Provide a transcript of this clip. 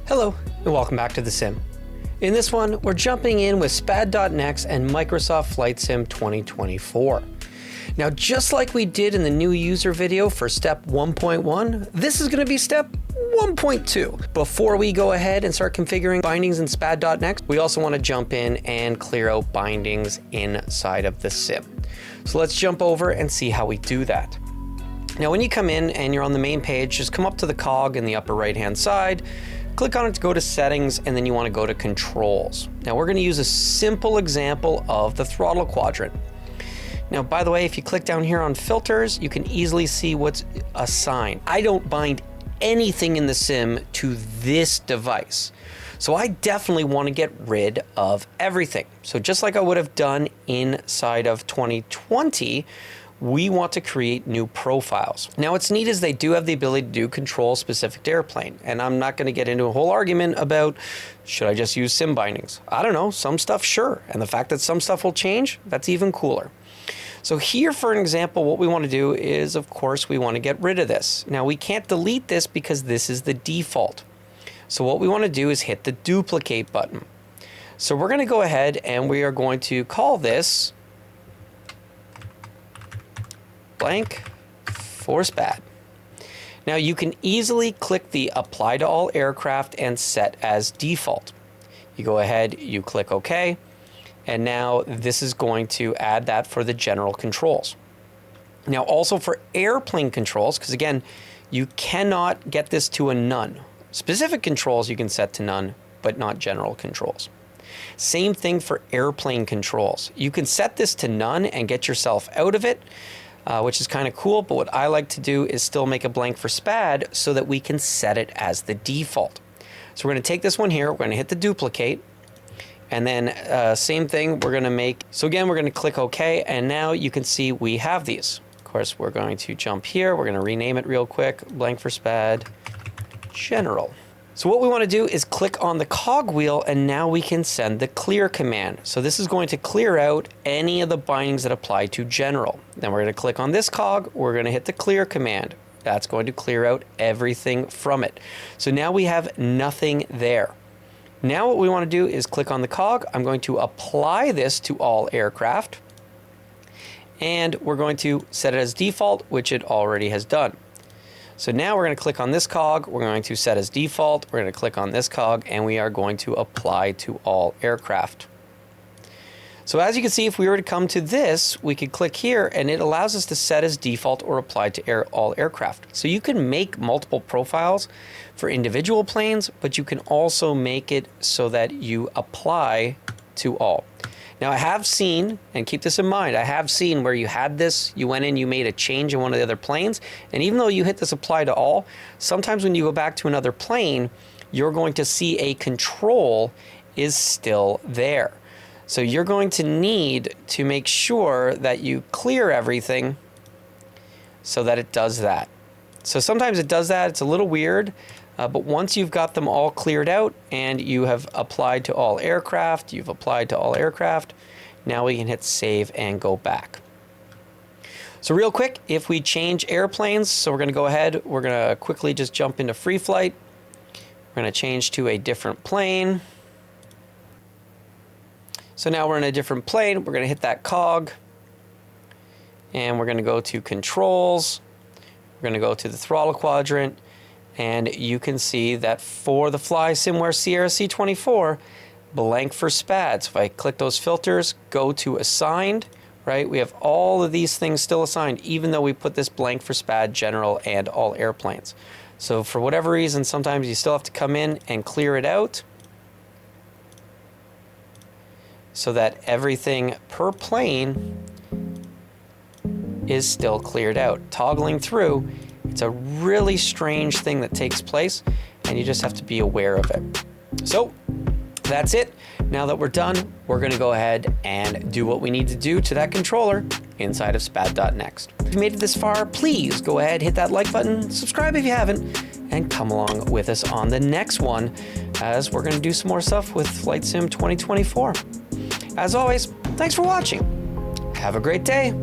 Hello, and welcome back to The Sim. In this one, we're jumping in with SPAD.neXt and Microsoft Flight Sim 2024. Now, just like we did in the new user video for step 1.1, this is going to be step 1.2. Before we go ahead and start configuring bindings in SPAD.neXt, we also want to jump in and clear out bindings inside of the sim. So let's jump over and see how we do that. Now, when you come in and you're on the main page, just come up to the cog in the upper right-hand side, click on it to go to settings, and then you want to go to controls. Now, we're going to use a simple example of the throttle quadrant. Now, by the way, if you click down here on filters, you can easily see what's assigned. I don't bind anything in the sim to this device. So I definitely want to get rid of everything. So just like I would have done inside of 2020, we want to create new profiles. Now, what's neat is they do have the ability to do control specific to airplane. And I'm not going to get into a whole argument about, should I just use sim bindings? I don't know, some stuff, sure. And the fact that some stuff will change, that's even cooler. So here, for an example, what we want to do is, of course, we want to get rid of this. Now, we can't delete this because this is the default. So what we want to do is hit the duplicate button. So we're going to go ahead and we are going to call this blank for SPAD. Now, you can easily click the apply to all aircraft and set as default. You go ahead, you click OK, and now this is going to add that for the general controls. Now, also for airplane controls, because again, you cannot get this to a none. Specific controls you can set to none, but not general controls. Same thing for airplane controls. You can set this to none and get yourself out of it, which is kind of cool, but what I like to do is still make a blank for SPAD so that we can set it as the default. So we're going to take this one here, we're going to hit the duplicate, and then same thing we're going to make. So again, we're going to click OK, and now you can see we have these. Of course, we're going to jump here, we're going to rename it real quick, blank for SPAD, general. So what we want to do is click on the cog wheel, and now we can send the clear command. So this is going to clear out any of the bindings that apply to general. Then we're going to click on this cog, we're going to hit the clear command. That's going to clear out everything from it. So now we have nothing there. Now what we want to do is click on the cog. I'm going to apply this to all aircraft, and we're going to set it as default, which it already has done. So now we're going to click on this cog, we're going to set as default, we're going to click on this cog, and we are going to apply to all aircraft. So as you can see, if we were to come to this, we could click here, and it allows us to set as default or apply to all aircraft. So you can make multiple profiles for individual planes, but you can also make it so that you apply to all. Now, I have seen, and keep this in mind, I have seen where you had this, you went in, you made a change in one of the other planes, and even though you hit this apply to all, sometimes when you go back to another plane, you're going to see a control is still there. So you're going to need to make sure that you clear everything so that it does that. So sometimes it does that, it's a little weird, but once you've got them all cleared out and you have applied to all aircraft, now we can hit save and go back. So real quick, if we change airplanes, so we're going to go ahead, we're going to quickly just jump into free flight. We're going to change to a different plane. So now we're in a different plane, we're going to hit that cog, and we're going to go to controls, we're going to go to the throttle quadrant, and you can see that for the Fly Simware Sierra C24, blank for SPAD. So if I click those filters, go to assigned, right? We have all of these things still assigned, even though we put this blank for SPAD, general, and all airplanes. So for whatever reason, sometimes you still have to come in and clear it out so that everything per plane is still cleared out. Toggling through, it's a really strange thing that takes place, and you just have to be aware of it. So that's it. Now that we're done, we're going to go ahead and do what we need to do to that controller inside of SPAD.neXt. If you made it this far, please go ahead, hit that like button, subscribe if you haven't, and come along with us on the next one as we're going to do some more stuff with Flight Sim 2024. As always, thanks for watching. Have a great day.